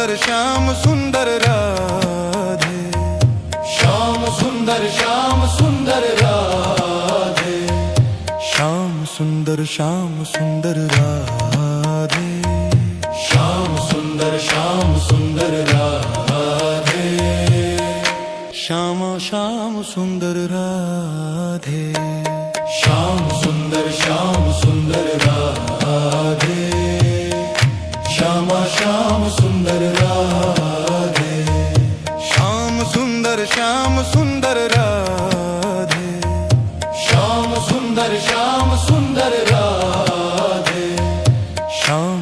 सुंदर श्याम सुंदर राधे, श्याम सुंदर राधे, श्याम सुंदर राधे, श्याम सुंदर राधे, श्याम श्याम सुंदर राधे, श्याम सुंदर राधे, श्याम श्याम सुंदर राधे, श्याम सुंदर राधे, श्याम सुंदर राधे, श्याम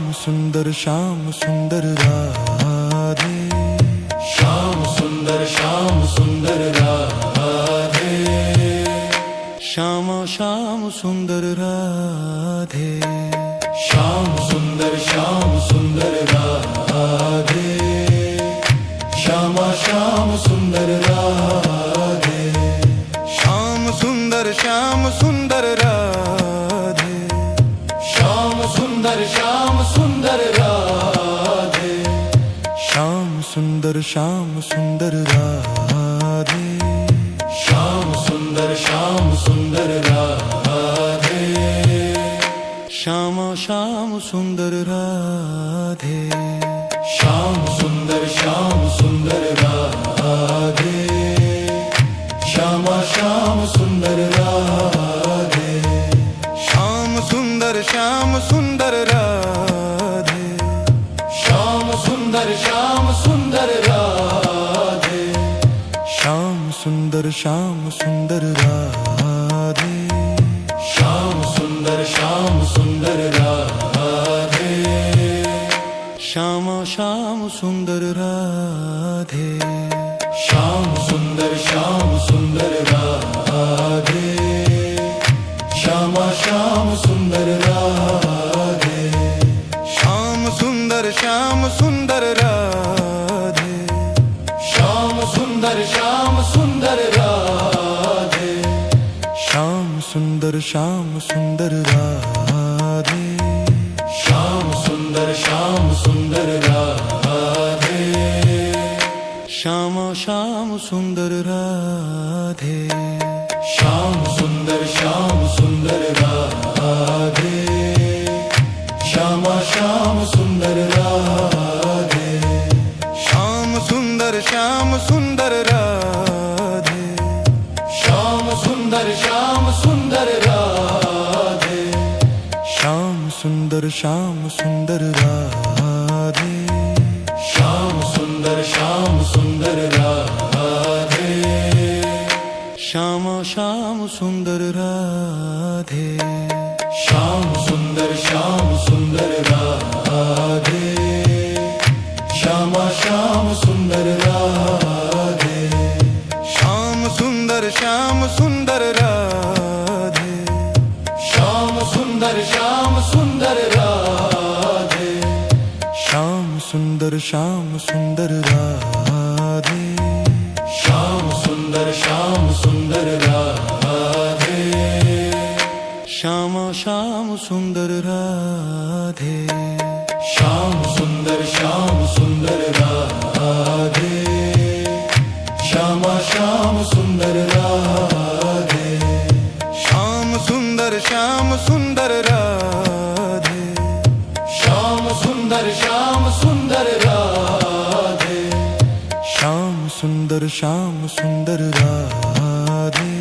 सुंदर राधे, श्याम सुंदर राधे, श्याम श्याम सुंदर राधे, श्याम सुंदर राधे, श्याम श्याम सुंदर राधे, श्याम सुंदर राधे, श्याम सुंदर राधे, श्याम सुंदर राधे, श्याम सुंदर राधे, श्याम श्याम सुंदर राधे, श्याम सुंदर राधे, श्याम श्याम सुंदर राधे, श्याम सुंदर राधे, श्याम सुंदर राधे, श्याम सुंदर राधे, श्याम सुंदर राधे, श्याम श्याम सुंदर राधे, श्याम सुंदर राधे, श्याम श्याम सुंदर राधे, श्याम सुंदर राधे, श्याम सुंदर राधे, श्याम सुंदर राधे, श्याम सुंदर राधे, श्याम श्याम सुंदर राधे, श्याम सुंदर राधे, श्याम श्याम सुंदर राधे, श्याम सुंदर राधे, श्याम सुंदर राधे, श्याम सुंदर राधे, श्याम सुंदर राधे, श्याम श्याम सुंदर राधे, श्याम सुंदर राधे, श्याम श्याम सुंदर राधे, श्याम सुंदर राधे, श्याम सुंदर राधे, श्याम सुंदर राधे, श्याम सुंदर राधे, श्याम श्याम सुंदर राधे, श्याम सुंदर राधे, श्याम श्याम सुंदर राधे, श्याम सुंदर राधे, श्याम सुंदर राधे, श्याम सुंदर राधे,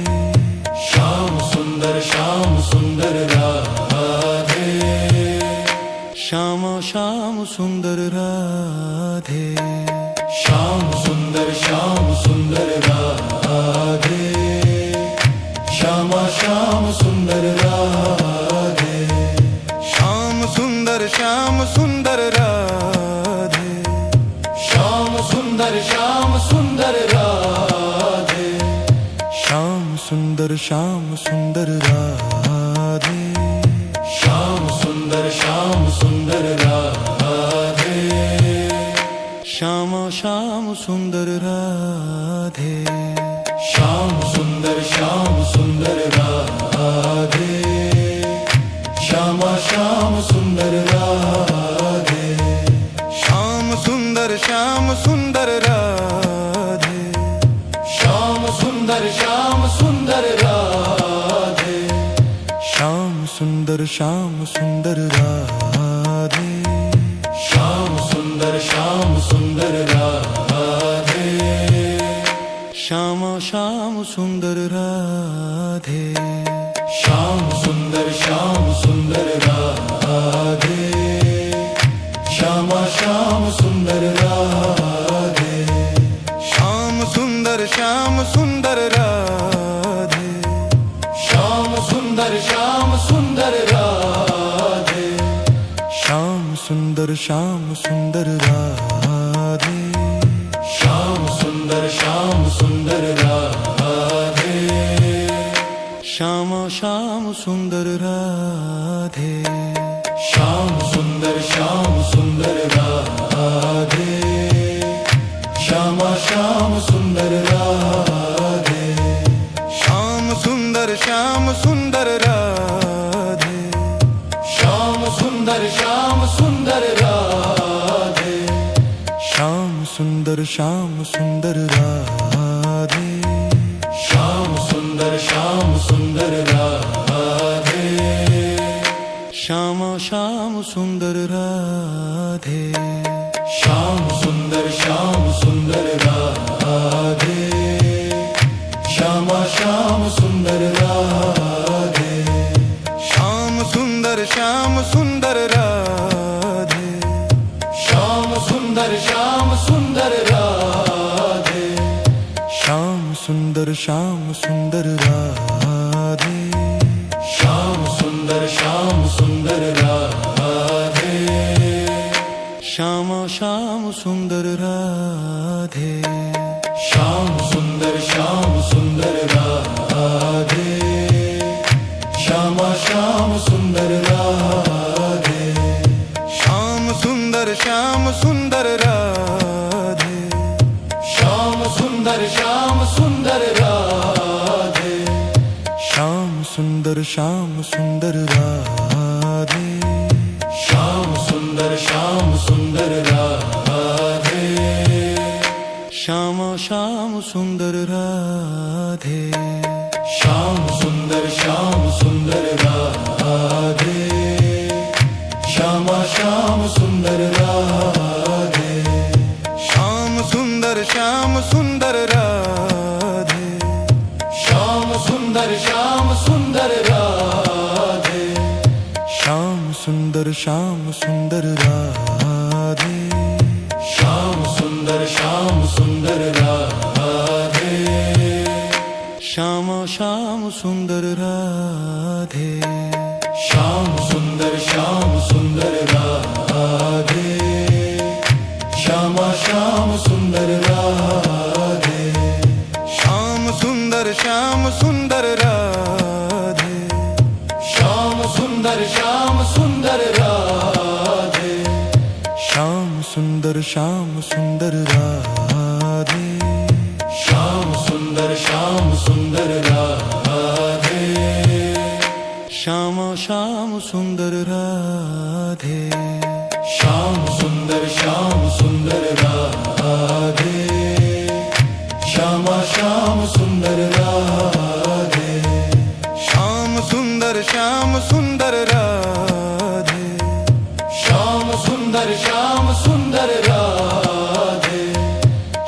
श्याम सुंदर राधे, श्याम श्याम सुंदर राधे, श्याम सुंदर राधे, श्याम श्याम सुंदर राधे, श्याम सुंदर राधे, श्याम सुंदर राधे, श्याम सुंदर राधे, श्याम सुंदर राधे, श्याम श्याम सुंदर राधे, श्याम सुंदर राधे, श्याम श्याम सुंदर राधे, श्याम सुंदर सुंदर श्याम सुंदर राधे, श्याम सुंदर राधे, श्याम सुंदर राधे, श्याम सुंदर राधे, श्याम श्याम सुंदर राधे, श्याम सुंदर राधे, श्याम श्याम सुंदर राधे, श्याम सुंदर राधे, श्याम सुंदर राधे, श्याम सुंदर राधे, श्याम सुंदर राधे, श्याम श्याम सुंदर राधे, श्याम सुंदर राधे, श्याम श्याम सुंदर राधे, श्याम सुंदर राधे, श्याम सुंदर राधे, श्याम सुंदर राधे, श्याम सुंदर राधे, श्याम श्याम सुंदर राधे, श्याम सुंदर राधे, श्याम श्याम सुंदर राधे, श्याम सुंदर राधे, श्याम सुंदर राधे, श्याम सुंदर राधे, श्याम सुंदर राधे, श्याम श्याम सुंदर राधे, श्याम सुंदर राधे, श्याम श्याम सुंदर राधे, श्याम सुंदर राधे, श्याम सुंदर राधे, श्याम सुंदर राधे, श्याम सुंदर राधे, श्याम श्याम सुंदर राधे, श्याम सुंदर राधे, श्याम श्याम सुंदर राधे, श्याम सुंदर राधे, श्याम सुंदर राधे, श्याम सुंदर राधे, श्याम सुंदर राधे, श्याम श्याम सुंदर राधे, श्याम सुंदर राधे, श्याम श्याम सुंदर राधे, श्याम सुंदर राधे, श्याम सुंदर राधे, श्याम सुंदर राधे, श्याम सुंदर राधे, श्याम श्याम सुंदर राधे, श्याम सुंदर राधे, श्याम श्याम सुंदर राधे, श्याम सुंदर राधे, श्याम सुंदर राधे,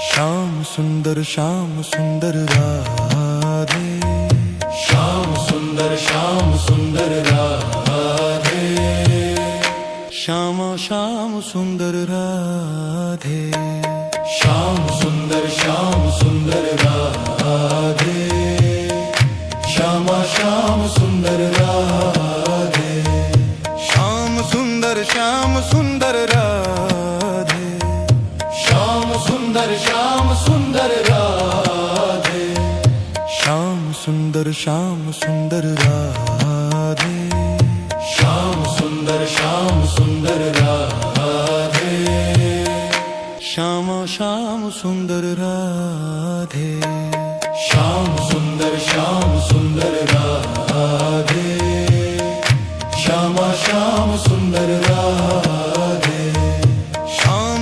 श्याम सुंदर राधे, श्याम सुंदर राधे, श्याम श्याम सुंदर राधे, श्याम सुंदर राधे, श्याम श्याम सुंदर राधे, श्याम सुंदर राधे, श्याम सुंदर राधे, श्याम सुंदर राधे, श्याम सुंदर राधे, श्याम श्याम सुंदर राधे, श्याम सुंदर राधे, श्याम श्याम सुंदर राधे, श्याम